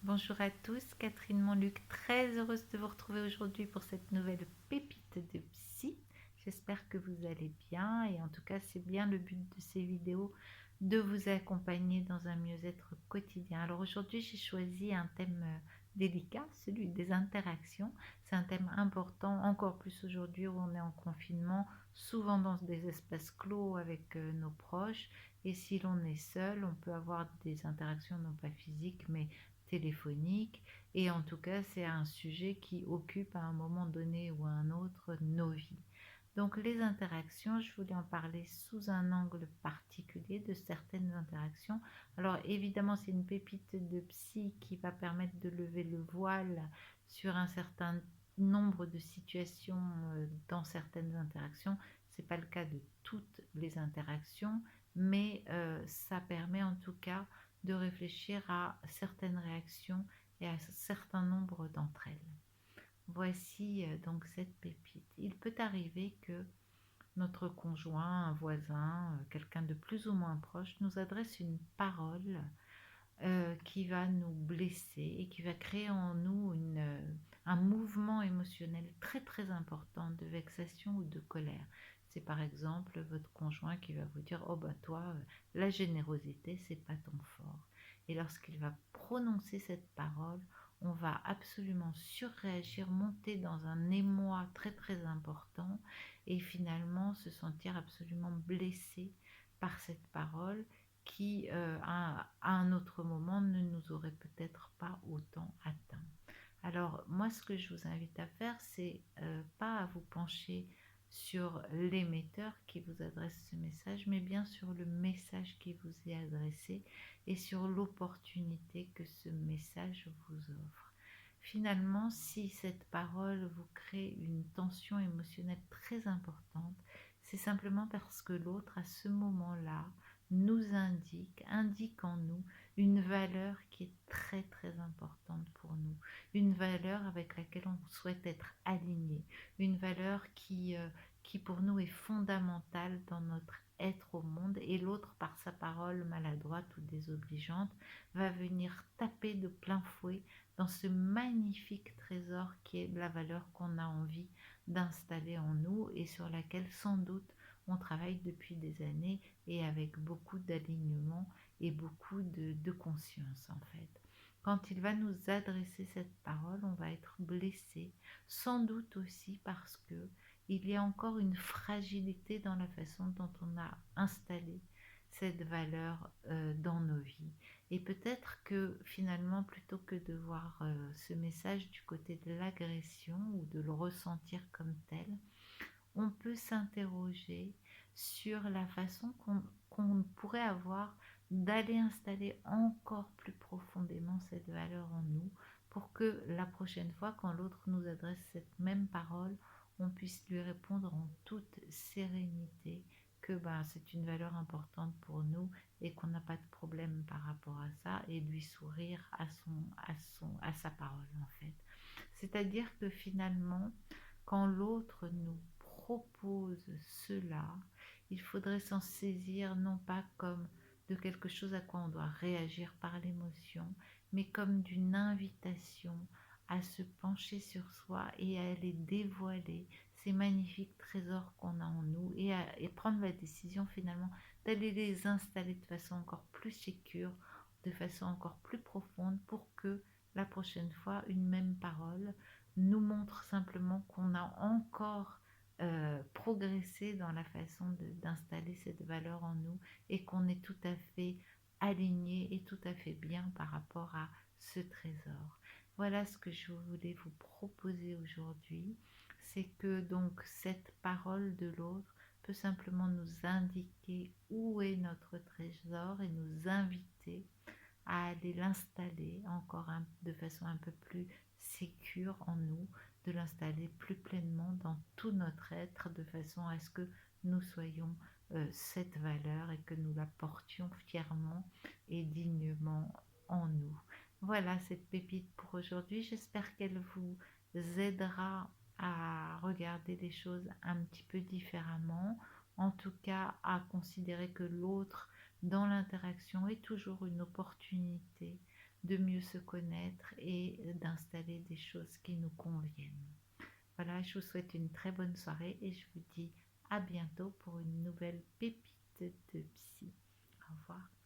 Bonjour à tous, Catherine Montluc, très heureuse de vous retrouver aujourd'hui pour cette nouvelle pépite de psy. J'espère que vous allez bien et en tout cas c'est bien le but de ces vidéos de vous accompagner dans un mieux-être quotidien. Alors aujourd'hui j'ai choisi un thème délicat, celui des interactions. C'est un thème important, encore plus aujourd'hui où on est en confinement, souvent dans des espaces clos avec nos proches. Et si l'on est seul, on peut avoir des interactions non pas physiques mais téléphonique, et en tout cas c'est un sujet qui occupe à un moment donné ou à un autre nos vies. Donc les interactions, je voulais en parler sous un angle particulier de certaines interactions. Alors évidemment c'est une pépite de psy qui va permettre de lever le voile sur un certain nombre de situations dans certaines interactions. C'est pas le cas de toutes les interactions, mais ça permet en tout cas de réfléchir à certaines réactions et à un certain nombre d'entre elles. Voici donc cette pépite. Il peut arriver que notre conjoint, un voisin, quelqu'un de plus ou moins proche nous adresse une parole qui va nous blesser et qui va créer en nous un mouvement émotionnel très très important de vexation ou de colère. C'est par exemple votre conjoint qui va vous dire: oh bah toi, la générosité c'est pas ton fort. Et lorsqu'il va prononcer cette parole, on va absolument surréagir, monter dans un émoi très très important et finalement se sentir absolument blessé par cette parole qui, à un autre moment, ne nous aurait peut-être pas autant atteint. Alors, moi, ce que je vous invite à faire, c'est pas à vous pencher sur l'émetteur qui vous adresse ce message, mais bien sur le message qui vous est adressé et sur l'opportunité que ce message vous offre. Finalement, si cette parole vous crée une tension émotionnelle très importante, c'est simplement parce que l'autre, à ce moment-là, nous indique en nous une valeur qui est très très importante pour nous, une valeur avec laquelle on souhaite être aligné, une valeur qui pour nous est fondamentale dans notre être au monde, et l'autre, par sa parole maladroite ou désobligeante, va venir taper de plein fouet dans ce magnifique trésor qui est la valeur qu'on a envie d'installer en nous et sur laquelle sans doute on travaille depuis des années et avec beaucoup d'alignement et beaucoup de conscience en fait. Quand il va nous adresser cette parole, on va être blessé, sans doute aussi parce que il y a encore une fragilité dans la façon dont on a installé cette valeur dans nos vies. Et peut-être que finalement, plutôt que de voir ce message du côté de l'agression ou de le ressentir comme tel, on peut s'interroger sur la façon qu'on pourrait avoir d'aller installer encore plus profondément cette valeur en nous pour que la prochaine fois, quand l'autre nous adresse cette même parole, on puisse lui répondre en toute sérénité que ben, c'est une valeur importante pour nous et qu'on n'a pas de problème par rapport à ça, et lui sourire à sa parole en fait. C'est-à-dire que finalement, quand l'autre nous propose cela, il faudrait s'en saisir non pas comme de quelque chose à quoi on doit réagir par l'émotion, mais comme d'une invitation à se pencher sur soi et à aller dévoiler ces magnifiques trésors qu'on a en nous, et prendre la décision finalement d'aller les installer de façon encore plus sécure, de façon encore plus profonde, pour que la prochaine fois, une même parole nous montre simplement qu'on a encore progressé dans la façon d'installer cette valeur en nous et qu'on est tout à fait aligné et tout à fait bien par rapport à ce trésor. Voilà ce que je voulais vous proposer aujourd'hui, c'est que donc cette parole de l'autre peut simplement nous indiquer où est notre trésor et nous inviter à aller l'installer encore de façon un peu plus sécure en nous, de l'installer plus pleinement dans tout notre être, de façon à ce que nous soyons cette valeur et que nous la portions fièrement et dignement en nous. Voilà cette pépite pour aujourd'hui. J'espère qu'elle vous aidera à regarder les choses un petit peu différemment, en tout cas à considérer que l'autre dans l'interaction est toujours une opportunité de mieux se connaître et d'installer des choses qui nous conviennent. Voilà, je vous souhaite une très bonne soirée et je vous dis à bientôt pour une nouvelle pépite de psy. Au revoir.